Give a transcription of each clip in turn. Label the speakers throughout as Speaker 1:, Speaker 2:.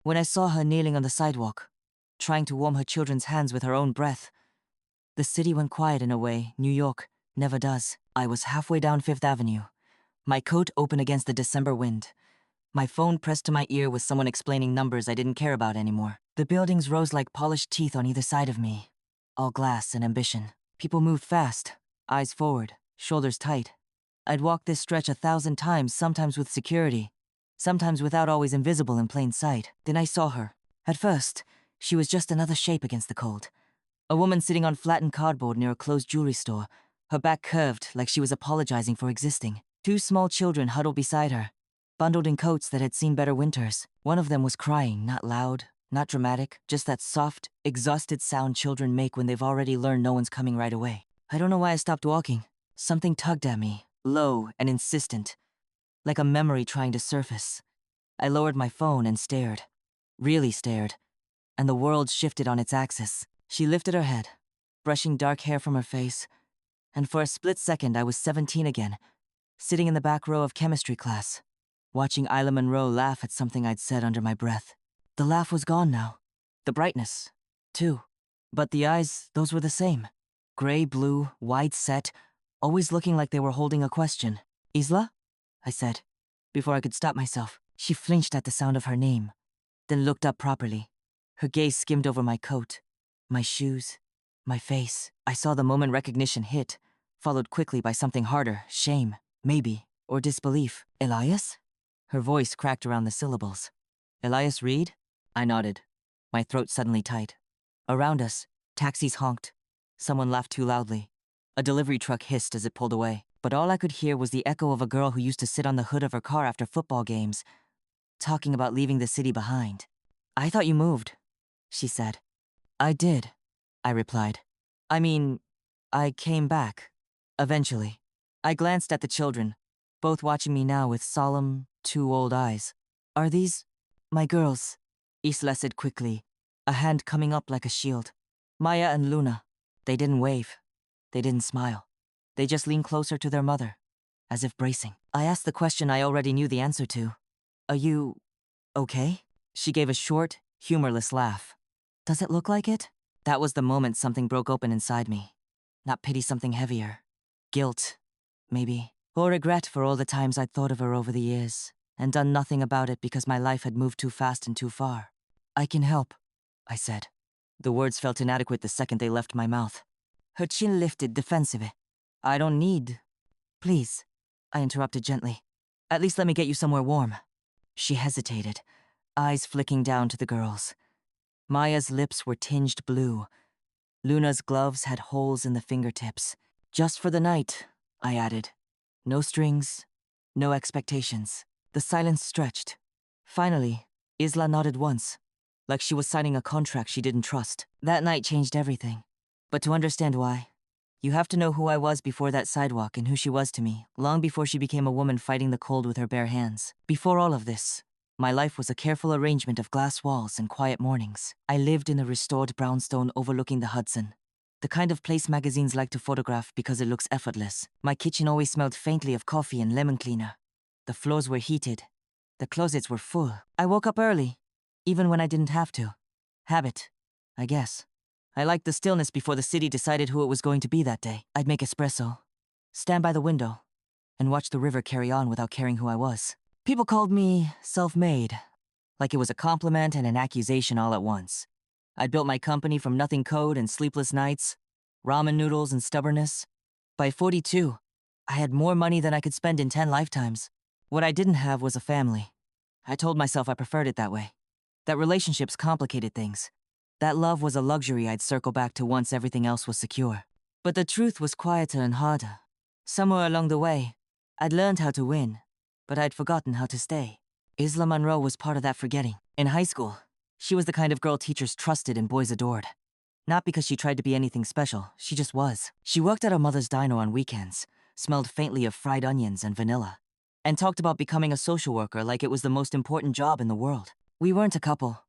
Speaker 1: When I saw her kneeling on the sidewalk, trying to warm her children's hands with her own breath, the city went quiet in a way New York never does. I was halfway down Fifth Avenue, my coat open against the December wind, my phone pressed to my ear with someone explaining numbers I didn't care about anymore. The buildings rose like polished teeth on either side of me, all glass and ambition. People moved fast, eyes forward, shoulders tight. I'd walked this stretch 1,000 times, sometimes with security, sometimes without, always invisible in plain sight. Then I saw her. At first, she was just another shape against the cold. A woman sitting on flattened cardboard near a closed jewelry store, her back curved like she was apologizing for existing. 2 small children huddled beside her, bundled in coats that had seen better winters. One of them was crying, not loud, not dramatic, just that soft, exhausted sound children make when they've already learned no one's coming right away. I don't know why I stopped walking. Something tugged at me, low and insistent, like a memory trying to surface. I lowered my phone and stared, really stared, and the world shifted on its axis. She lifted her head, brushing dark hair from her face, and for a split second I was 17 again, sitting in the back row of chemistry class, watching Isla Munro laugh at something I'd said under my breath. The laugh was gone now. The brightness, too. But the eyes, those were the same. Gray, blue, wide set, always looking like they were holding a question. Isla? I said, before I could stop myself. She flinched at the sound of her name, then looked up properly. Her gaze skimmed over my coat, my shoes, my face. I saw the moment recognition hit, followed quickly by something harder, shame, maybe, or disbelief. Elias? Her voice cracked around the syllables. Elias Reed? I nodded, my throat suddenly tight. Around us, taxis honked. Someone laughed too loudly. A delivery truck hissed as it pulled away. But all I could hear was the echo of a girl who used to sit on the hood of her car after football games, talking about leaving the city behind. I thought you moved, she said. I did, I replied. I mean, I came back, eventually. I glanced at the children, both watching me now with solemn, too old eyes. Are these my girls? Isla said quickly, a hand coming up like a shield. Maya and Luna. They didn't wave. They didn't smile. They just leaned closer to their mother, as if bracing. I asked the question I already knew the answer to. Are you okay? She gave a short, humorless laugh. Does it look like it? That was the moment something broke open inside me. Not pity, something heavier. Guilt, maybe. Or regret for all the times I'd thought of her over the years, and done nothing about it because my life had moved too fast and too far. I can help, I said. The words felt inadequate the second they left my mouth. Her chin lifted, defensive. I don't need. Please, I interrupted gently. At least let me get you somewhere warm. She hesitated, eyes flicking down to the girls. Maya's lips were tinged blue. Luna's gloves had holes in the fingertips. Just for the night, I added. No strings, no expectations. The silence stretched. Finally, Isla nodded once, like she was signing a contract she didn't trust. That night changed everything. But to understand why, you have to know who I was before that sidewalk and who she was to me, long before she became a woman fighting the cold with her bare hands. Before all of this, my life was a careful arrangement of glass walls and quiet mornings. I lived in a restored brownstone overlooking the Hudson, the kind of place magazines like to photograph because it looks effortless. My kitchen always smelled faintly of coffee and lemon cleaner. The floors were heated. The closets were full. I woke up early, even when I didn't have to. Habit, I guess. I liked the stillness before the city decided who it was going to be that day. I'd make espresso, stand by the window, and watch the river carry on without caring who I was. People called me self-made, like it was a compliment and an accusation all at once. I'd built my company from nothing code and sleepless nights, ramen noodles and stubbornness. By 42, I had more money than I could spend in 10 lifetimes. What I didn't have was a family. I told myself I preferred it that way. That relationships complicated things. That love was a luxury I'd circle back to once everything else was secure. But the truth was quieter and harder. Somewhere along the way, I'd learned how to win, but I'd forgotten how to stay. Isla Munro was part of that forgetting. In high school, she was the kind of girl teachers trusted and boys adored. Not because she tried to be anything special, she just was. She worked at her mother's diner on weekends, smelled faintly of fried onions and vanilla, and talked about becoming a social worker like it was the most important job in the world. We weren't a couple.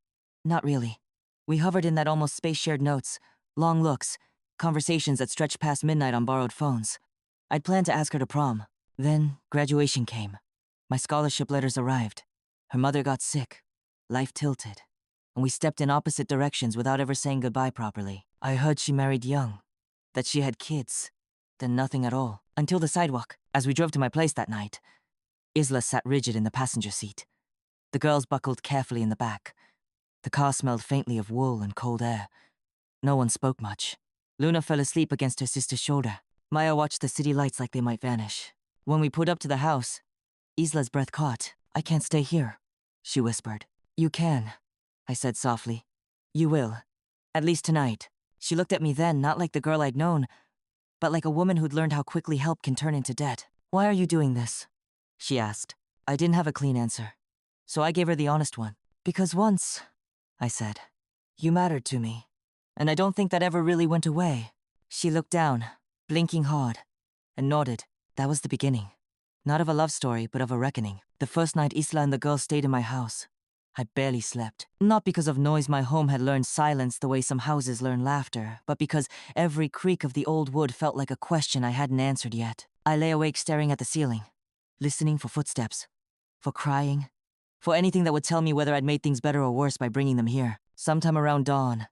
Speaker 1: Not really. We hovered in that almost space-shared notes, long looks, conversations that stretched past midnight on borrowed phones. I'd planned to ask her to prom. Then graduation came. My scholarship letters arrived. Her mother got sick. life tilted, and we stepped in opposite directions without ever saying goodbye properly. I heard she married young, that she had kids, then nothing at all. Until the sidewalk. As we drove to my place that night, Isla sat rigid in the passenger seat. The girls buckled carefully in the back. The car smelled faintly of wool and cold air. No one spoke much. Luna fell asleep against her sister's shoulder. Maya watched the city lights like they might vanish. When we pulled up to the house, Isla's breath caught. "I can't stay here," she whispered. "You can," I said softly. "You will. At least tonight." She looked at me then, not like the girl I'd known, but like a woman who'd learned how quickly help can turn into debt. "Why are you doing this?" she asked. I didn't have a clean answer, so I gave her the honest one. "Because once," I said, "you mattered to me, and I don't think that ever really went away." She looked down, blinking hard, and nodded. That was the beginning. Not of a love story, but of a reckoning. The first night Isla and the girls stayed in my house, I barely slept. Not because of noise my home had learned silence the way some houses learn laughter, but because every creak of the old wood felt like a question I hadn't answered yet. I lay awake staring at the ceiling, listening for footsteps, for crying, for anything that would tell me whether I'd made things better or worse by bringing them here. Sometime around dawn,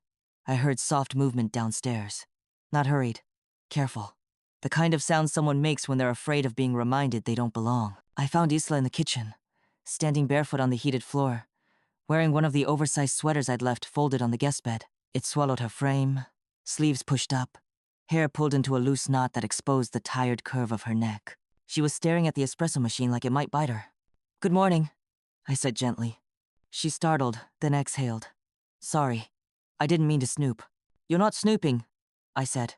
Speaker 1: I heard soft movement downstairs. Not hurried, careful. The kind of sound someone makes when they're afraid of being reminded they don't belong. I found Isla in the kitchen, standing barefoot on the heated floor, wearing one of the oversized sweaters I'd left folded on the guest bed. It swallowed her frame, sleeves pushed up, hair pulled into a loose knot that exposed the tired curve of her neck. She was staring at the espresso machine like it might bite her. "Good morning," I said gently. She startled, then exhaled. "Sorry, I didn't mean to snoop." "You're not snooping," I said.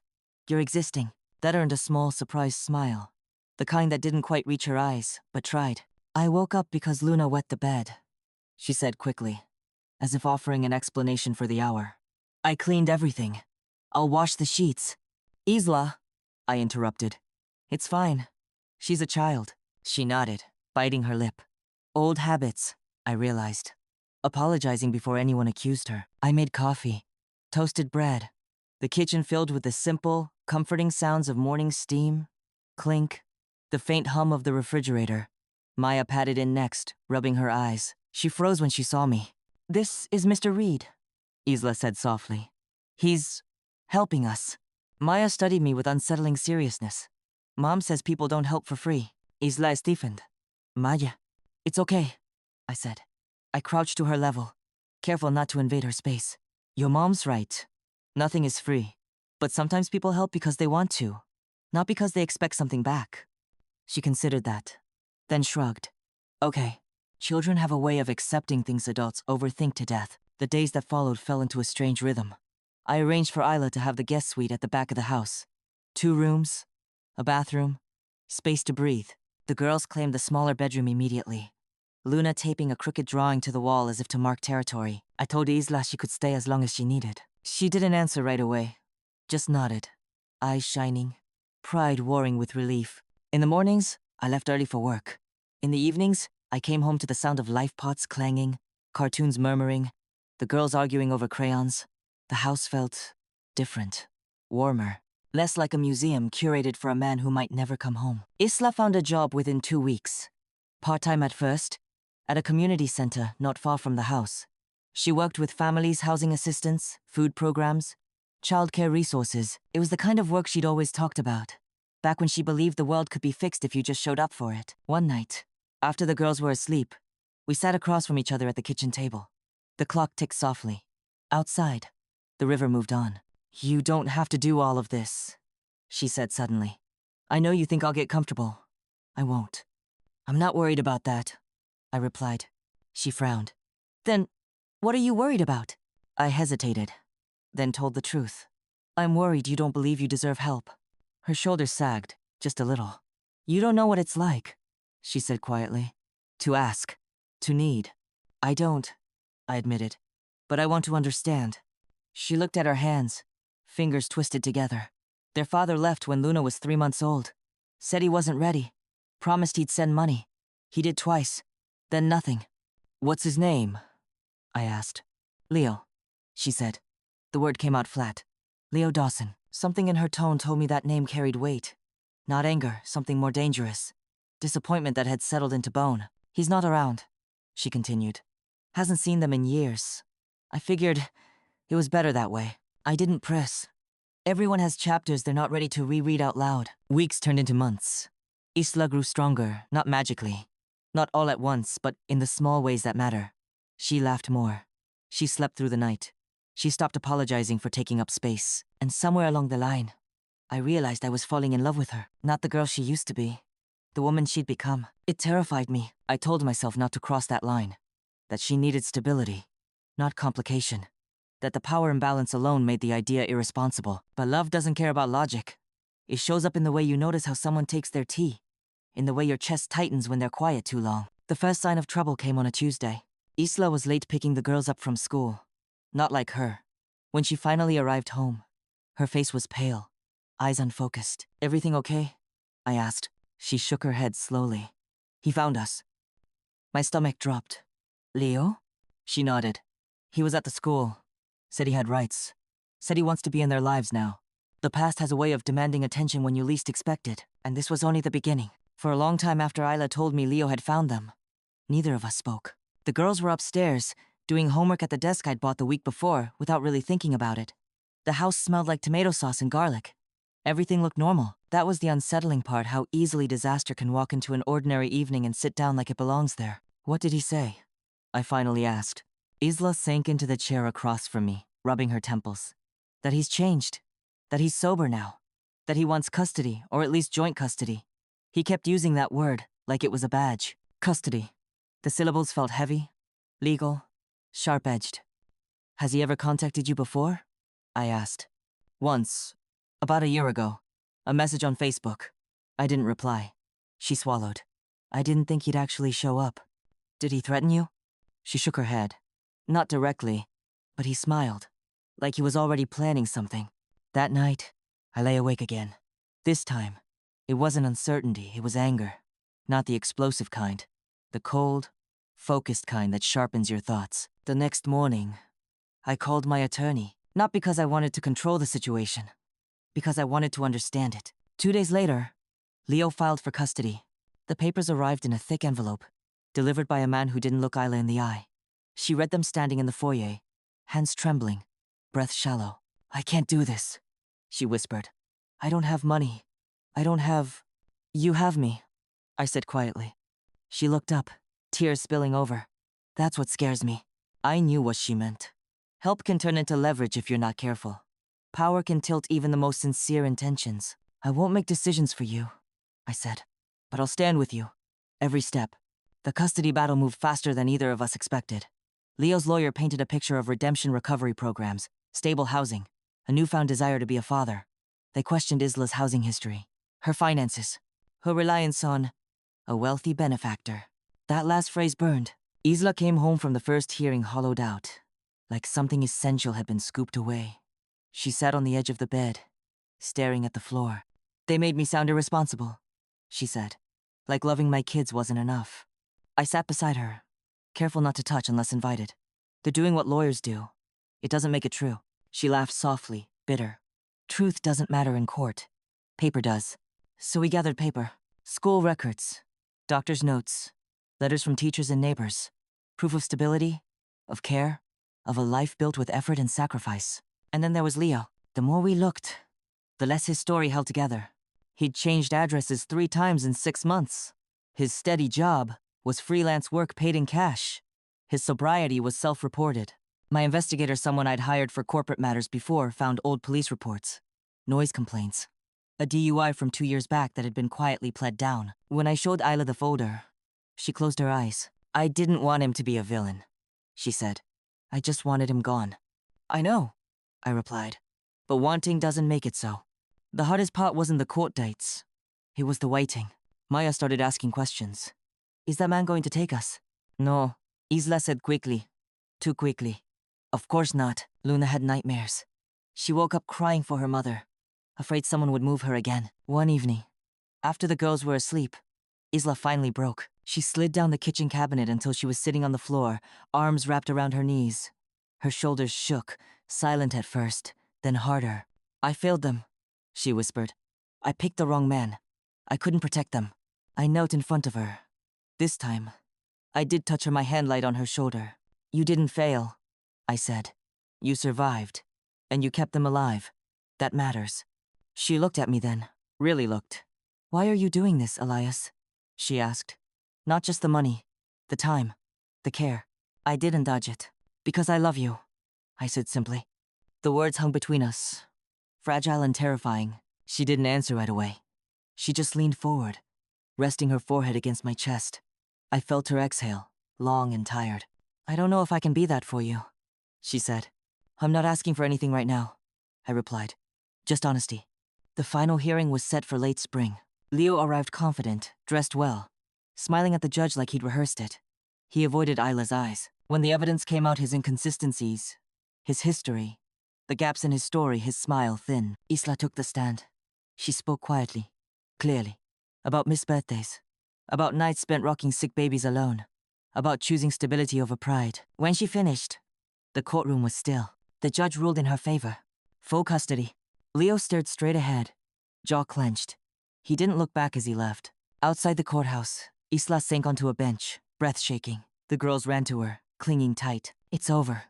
Speaker 1: "You're existing." That earned a small, surprised smile, the kind that didn't quite reach her eyes, but tried. "I woke up because Luna wet the bed," she said quickly, as if offering an explanation for the hour. "I cleaned everything. I'll wash the sheets." "Isla," I interrupted. "It's fine. She's a child." She nodded, biting her lip. Old habits, I realized. Apologizing before anyone accused her. I made coffee, toasted bread, the kitchen filled with the simple, comforting sounds of morning steam, clink, the faint hum of the refrigerator. Maya patted in next, rubbing her eyes. She froze when she saw me. "This is Mr. Reed," Isla said softly. "He's helping us." Maya studied me with unsettling seriousness. "Mom says people don't help for free." Isla stiffened. "Maya, it's okay," I said. I crouched to her level, careful not to invade her space. "Your mom's right. Nothing is free. But sometimes people help because they want to, not because they expect something back." She considered that, then shrugged. "Okay, children have a way of accepting things adults overthink to death." The days that followed fell into a strange rhythm. I arranged for Isla to have the guest suite at the back of the house. 2 rooms, a bathroom, space to breathe. The girls claimed the smaller bedroom immediately, Luna taping a crooked drawing to the wall as if to mark territory. I told Isla she could stay as long as she needed. She didn't answer right away, just nodded, eyes shining, pride warring with relief. In the mornings, I left early for work. In the evenings, I came home to the sound of life pots clanging, cartoons murmuring, the girls arguing over crayons. The house felt different, warmer, less like a museum curated for a man who might never come home. Isla found a job within 2 weeks. Part-time at first, at a community center not far from the house. She worked with families, housing assistance, food programs, childcare resources. It was the kind of work she'd always talked about, back when she believed the world could be fixed if you just showed up for it. One night, after the girls were asleep, we sat across from each other at the kitchen table. The clock ticked softly. Outside, the river moved on. "You don't have to do all of this," she said suddenly. "I know you think I'll get comfortable. I won't." "I'm not worried about that," I replied. She frowned. "Then, what are you worried about?" I hesitated, then told the truth. "I'm worried you don't believe you deserve help." Her shoulders sagged, just a little. "You don't know what it's like," she said quietly. "To ask, to need." "I don't," I admitted, "but I want to understand." She looked at her hands, fingers twisted together. Their father left when Luna was 3 months old. Said he wasn't ready. Promised he'd send money. He did twice. Then nothing. "What's his name?" I asked. "Leo," she said. The word came out flat. "Leo Dawson." Something in her tone told me that name carried weight. Not anger, something more dangerous. Disappointment that had settled into bone. "He's not around," she continued. Hasn't seen them in years. I figured it was better that way. I didn't press. Everyone has chapters they're not ready to reread out loud. Weeks turned into months. Isla grew stronger, not magically. Not all at once, but in the small ways that matter. She laughed more. She slept through the night. She stopped apologizing for taking up space. And somewhere along the line, I realized I was falling in love with her. Not the girl she used to be. The woman she'd become. It terrified me. I told myself not to cross that line. That she needed stability, not complication. That the power imbalance alone made the idea irresponsible. But love doesn't care about logic. It shows up in the way you notice how someone takes their tea. In the way your chest tightens when they're quiet too long. The first sign of trouble came on a Tuesday. Isla was late picking the girls up from school. Not like her. When she finally arrived home, her face was pale, eyes unfocused. "Everything okay?" I asked. She shook her head slowly. "He found us." My stomach dropped. "Leo?" She nodded. "He was at the school. Said he had rights. Said he wants to be in their lives now. The past has a way of demanding attention when you least expect it, and this was only the beginning." For a long time after Isla told me Leo had found them, neither of us spoke. The girls were upstairs, doing homework at the desk I'd bought the week before without really thinking about it. The house smelled like tomato sauce and garlic. Everything looked normal. That was the unsettling part, how easily disaster can walk into an ordinary evening and sit down like it belongs there. "What did he say?" I finally asked. Isla sank into the chair across from me, rubbing her temples. "That he's changed. That he's sober now. That he wants custody, or at least joint custody." He kept using that word, like it was a badge. Custody. The syllables felt heavy, legal, sharp-edged. "Has he ever contacted you before?" I asked. "Once. About a year ago. A message on Facebook." I didn't reply. She swallowed. "I didn't think he'd actually show up." "Did he threaten you?" She shook her head. "Not directly, but he smiled, like he was already planning something." That night, I lay awake again. This time, it wasn't uncertainty, it was anger. Not the explosive kind. The cold, focused kind that sharpens your thoughts. The next morning, I called my attorney, not because I wanted to control the situation, because I wanted to understand it. 2 days later, Leo filed for custody. The papers arrived in a thick envelope, delivered by a man who didn't look Isla in the eye. She read them standing in the foyer, hands trembling, breath shallow. "I can't do this," she whispered. "I don't have money. I don't have..." "You have me," I said quietly. She looked up, tears spilling over. "That's what scares me." I knew what she meant. Help can turn into leverage if you're not careful. Power can tilt even the most sincere intentions. "I won't make decisions for you," I said, "but I'll stand with you. Every step." The custody battle moved faster than either of us expected. Leo's lawyer painted a picture of redemption recovery programs, stable housing, a newfound desire to be a father. They questioned Isla's housing history, her finances, her reliance on a wealthy benefactor. That last phrase burned. Isla came home from the first hearing hollowed out, like something essential had been scooped away. She sat on the edge of the bed, staring at the floor. "They made me sound irresponsible," she said, like loving my kids wasn't enough. I sat beside her, careful not to touch unless invited. "They're doing what lawyers do. It doesn't make it true." She laughed softly, bitter. "Truth doesn't matter in court. Paper does." So we gathered paper. School records, doctor's notes, letters from teachers and neighbors. Proof of stability, of care, of a life built with effort and sacrifice. And then there was Leo. The more we looked, the less his story held together. He'd changed addresses 3 times in 6 months. His steady job was freelance work paid in cash. His sobriety was self-reported. My investigator, someone I'd hired for corporate matters before, found old police reports, noise complaints, a DUI from 2 years back that had been quietly pled down. When I showed Isla the folder, she closed her eyes. "I didn't want him to be a villain," she said. "I just wanted him gone." "I know," I replied, "but wanting doesn't make it so." The hardest part wasn't the court dates. It was the waiting. Maya started asking questions. "Is that man going to take us?" "No," Isla said quickly. Too quickly. "Of course not." Luna had nightmares. She woke up crying for her mother, afraid someone would move her again. One evening, after the girls were asleep, Isla finally broke. She slid down the kitchen cabinet until she was sitting on the floor, arms wrapped around her knees. Her shoulders shook, silent at first, then harder. "I failed them," she whispered. "I picked the wrong man. I couldn't protect them." I knelt in front of her. This time, I did touch her, my hand light on her shoulder. You didn't fail, I said. You survived. And you kept them alive. That matters. She looked at me then. Really looked. Why are you doing this, Elias? She asked. Not just the money. The time. The care. I didn't dodge it. Because I love you, I said simply. The words hung between us. Fragile and terrifying. She didn't answer right away. She just leaned forward, resting her forehead against my chest. I felt her exhale, long and tired. I don't know if I can be that for you, she said. I'm not asking for anything right now, I replied. Just honesty. The final hearing was set for late spring. Leo arrived confident, dressed well, smiling at the judge like he'd rehearsed it. He avoided Isla's eyes. When the evidence came out, his inconsistencies, his history, the gaps in his story, his smile thin. Isla took the stand. She spoke quietly, clearly, about missed birthdays, about nights spent rocking sick babies alone, about choosing stability over pride. When she finished, the courtroom was still. The judge ruled in her favor. Full custody. Leo stared straight ahead, jaw clenched. He didn't look back as he left. Outside the courthouse, Isla sank onto a bench, breath shaking. The girls ran to her, clinging tight. It's over,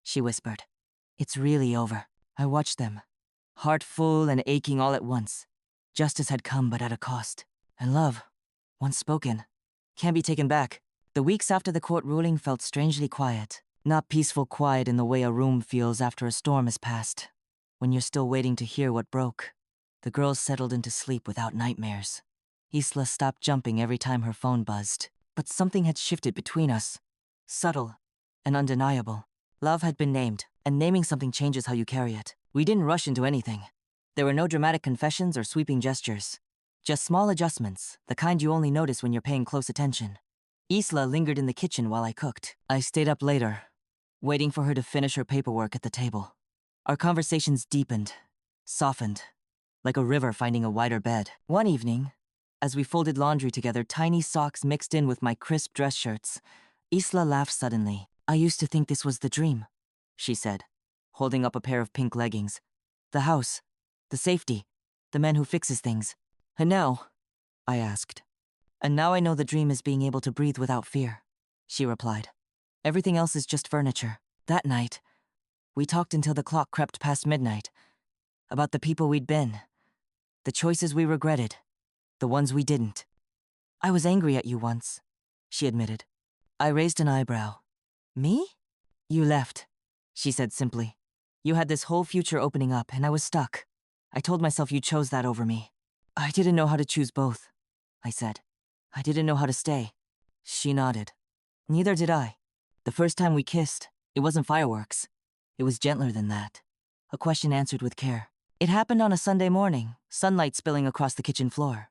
Speaker 1: she whispered. It's really over. I watched them, heart full and aching all at once. Justice had come, but at a cost. And love, once spoken, can't be taken back. The weeks after the court ruling felt strangely quiet. Not peaceful quiet in the way a room feels after a storm has passed, when you're still waiting to hear what broke. The girls settled into sleep without nightmares. Isla stopped jumping every time her phone buzzed. But something had shifted between us. Subtle and undeniable. Love had been named, and naming something changes how you carry it. We didn't rush into anything. There were no dramatic confessions or sweeping gestures. Just small adjustments, the kind you only notice when you're paying close attention. Isla lingered in the kitchen while I cooked. I stayed up later, waiting for her to finish her paperwork at the table. Our conversations deepened, softened, like a river finding a wider bed. One evening, as we folded laundry together, tiny socks mixed in with my crisp dress shirts, Isla laughed suddenly. I used to think this was the dream, she said, holding up a pair of pink leggings. The house, the safety, the man who fixes things. And now, I asked. And now I know the dream is being able to breathe without fear, she replied. Everything else is just furniture. That night, we talked until the clock crept past midnight. About the people we'd been, the choices we regretted, the ones we didn't. I was angry at you once, she admitted. I raised an eyebrow. Me? You left, she said simply. You had this whole future opening up, and I was stuck. I told myself you chose that over me. I didn't know how to choose both, I said. I didn't know how to stay. She nodded. Neither did I. The first time we kissed, it wasn't fireworks. It was gentler than that. A question answered with care. It happened on a Sunday morning, sunlight spilling across the kitchen floor.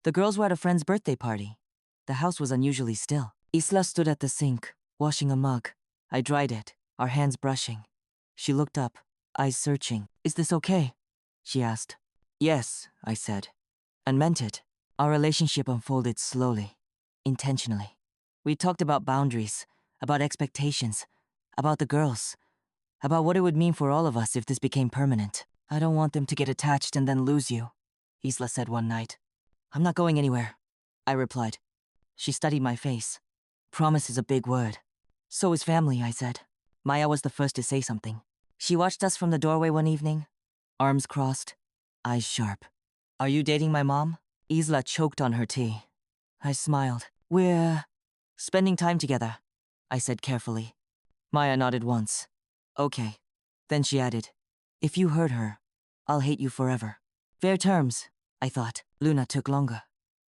Speaker 1: The girls were at a friend's birthday party. The house was unusually still. Isla stood at the sink, washing a mug. I dried it, our hands brushing. She looked up, eyes searching. Is this okay? She asked. Yes, I said, and meant it. Our relationship unfolded slowly, intentionally. We talked about boundaries, about expectations, about the girls, about what it would mean for all of us if this became permanent. I don't want them to get attached and then lose you, Isla said one night. I'm not going anywhere, I replied. She studied my face. Promise is a big word. So is family, I said. Maya was the first to say something. She watched us from the doorway one evening, arms crossed, eyes sharp. Are you dating my mom? Isla choked on her tea. I smiled. We're spending time together, I said carefully. Maya nodded once. Okay. Then she added, if you hurt her, I'll hate you forever. Fair terms, I thought. Luna took longer.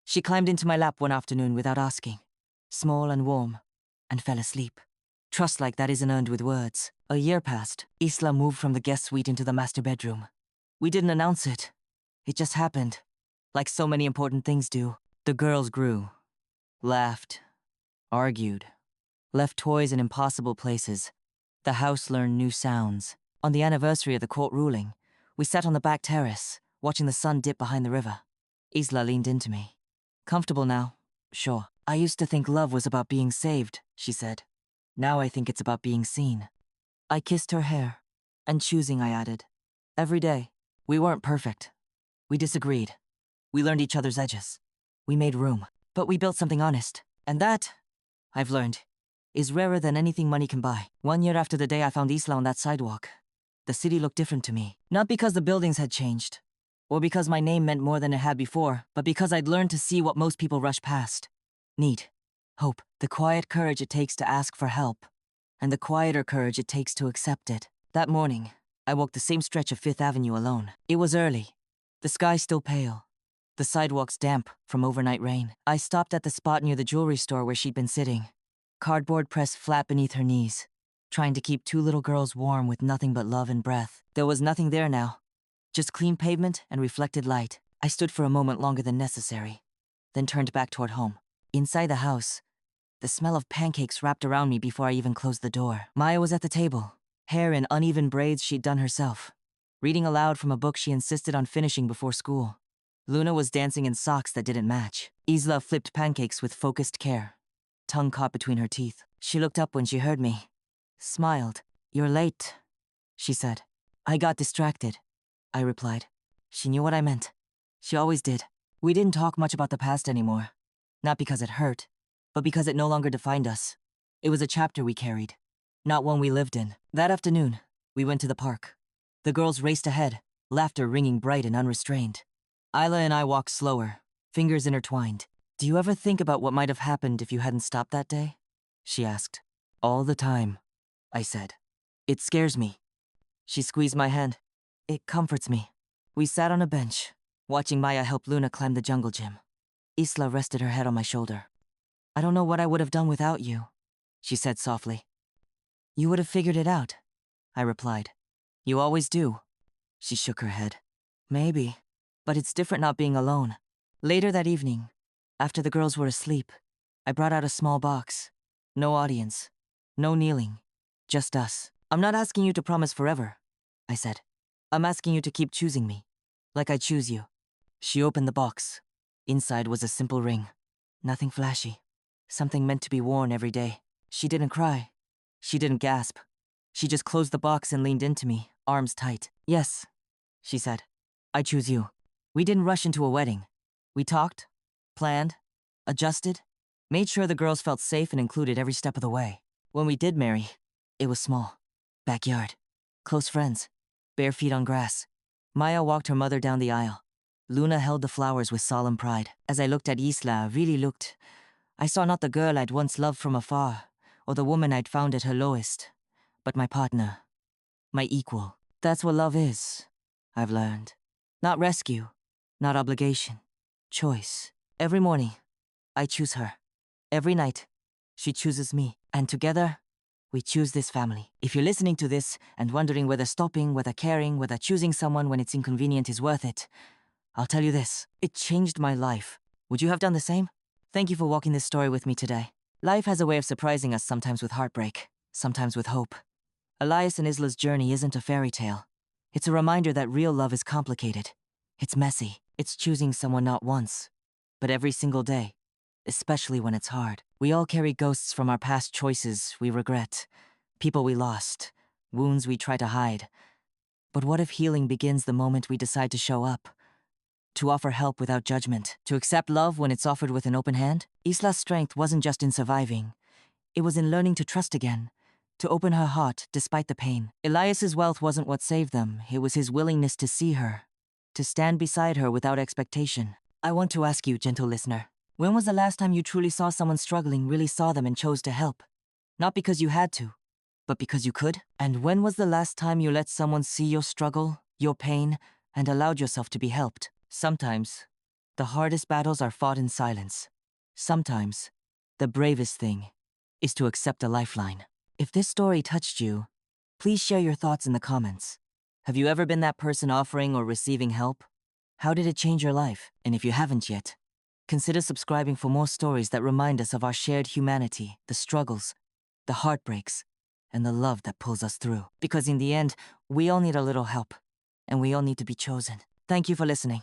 Speaker 1: She climbed into my lap one afternoon without asking, small and warm, and fell asleep. Trust like that isn't earned with words. A year passed. Isla moved from the guest suite into the master bedroom. We didn't announce it. It just happened, like so many important things do. The girls grew, laughed, argued, left toys in impossible places. The house learned new sounds. On the anniversary of the court ruling, we sat on the back terrace, watching the sun dip behind the river. Isla leaned into me. Comfortable now? Sure. I used to think love was about being saved, she said. Now I think it's about being seen. I kissed her hair. And choosing, I added. Every day. We weren't perfect. We disagreed. We learned each other's edges. We made room. But we built something honest. And that, I've learned, is rarer than anything money can buy. 1 year after the day I found Isla on that sidewalk, the city looked different to me. Not because the buildings had changed, or because my name meant more than it had before, but because I'd learned to see what most people rush past. Need, hope, the quiet courage it takes to ask for help, and the quieter courage it takes to accept it. That morning, I walked the same stretch of Fifth Avenue alone. It was early, the sky still pale, the sidewalks damp from overnight rain. I stopped at the spot near the jewelry store where she'd been sitting, cardboard pressed flat beneath her knees, trying to keep two little girls warm with nothing but love and breath. There was nothing there now, just clean pavement and reflected light. I stood for a moment longer than necessary, then turned back toward home. Inside the house, the smell of pancakes wrapped around me before I even closed the door. Maya was at the table, hair in uneven braids she'd done herself, reading aloud from a book she insisted on finishing before school. Luna was dancing in socks that didn't match. Isla flipped pancakes with focused care, tongue caught between her teeth. She looked up when she heard me, smiled. "You're late," she said. "I got distracted," I replied. She knew what I meant. She always did. We didn't talk much about the past anymore. Not because it hurt, but because it no longer defined us. It was a chapter we carried, not one we lived in. That afternoon, we went to the park. The girls raced ahead, laughter ringing bright and unrestrained. Isla and I walked slower, fingers intertwined. "Do you ever think about what might have happened if you hadn't stopped that day?" she asked. "All the time," I said. "It scares me." She squeezed my hand. "It comforts me." We sat on a bench, watching Maya help Luna climb the jungle gym. Isla rested her head on my shoulder. "I don't know what I would have done without you," she said softly. "You would have figured it out," I replied. "You always do." She shook her head. "Maybe, but it's different not being alone." Later that evening, after the girls were asleep, I brought out a small box. No audience, no kneeling, just us. "I'm not asking you to promise forever," I said. "I'm asking you to keep choosing me, like I choose you." She opened the box. Inside was a simple ring. Nothing flashy. Something meant to be worn every day. She didn't cry. She didn't gasp. She just closed the box and leaned into me, arms tight. "Yes," she said. "I choose you." We didn't rush into a wedding. We talked, planned, adjusted, made sure the girls felt safe and included every step of the way. When we did marry, it was small. Backyard. Close friends. Bare feet on grass. Maya walked her mother down the aisle. Luna held the flowers with solemn pride. As I looked at Isla, really looked, I saw not the girl I'd once loved from afar, or the woman I'd found at her lowest, but my partner, my equal. That's what love is, I've learned. Not rescue, not obligation, choice. Every morning, I choose her. Every night, she chooses me. And together, we choose this family. If you're listening to this and wondering whether stopping, whether caring, whether choosing someone when it's inconvenient is worth it, I'll tell you this, it changed my life. Would you have done the same? Thank you for walking this story with me today. Life has a way of surprising us, sometimes with heartbreak, sometimes with hope. Elias and Isla's journey isn't a fairy tale. It's a reminder that real love is complicated. It's messy. It's choosing someone not once, but every single day, especially when it's hard. We all carry ghosts from our past choices we regret, people we lost, wounds we try to hide. But what if healing begins the moment we decide to show up? To offer help without judgment, to accept love when it's offered with an open hand? Isla's strength wasn't just in surviving. It was in learning to trust again, to open her heart despite the pain. Elias's wealth wasn't what saved them. It was his willingness to see her, to stand beside her without expectation. I want to ask you, gentle listener, when was the last time you truly saw someone struggling, really saw them and chose to help? Not because you had to, but because you could? And when was the last time you let someone see your struggle, your pain, and allowed yourself to be helped? Sometimes, the hardest battles are fought in silence. Sometimes, the bravest thing is to accept a lifeline. If this story touched you, please share your thoughts in the comments. Have you ever been that person offering or receiving help? How did it change your life? And if you haven't yet, consider subscribing for more stories that remind us of our shared humanity, the struggles, the heartbreaks, and the love that pulls us through. Because in the end, we all need a little help, and we all need to be chosen. Thank you for listening.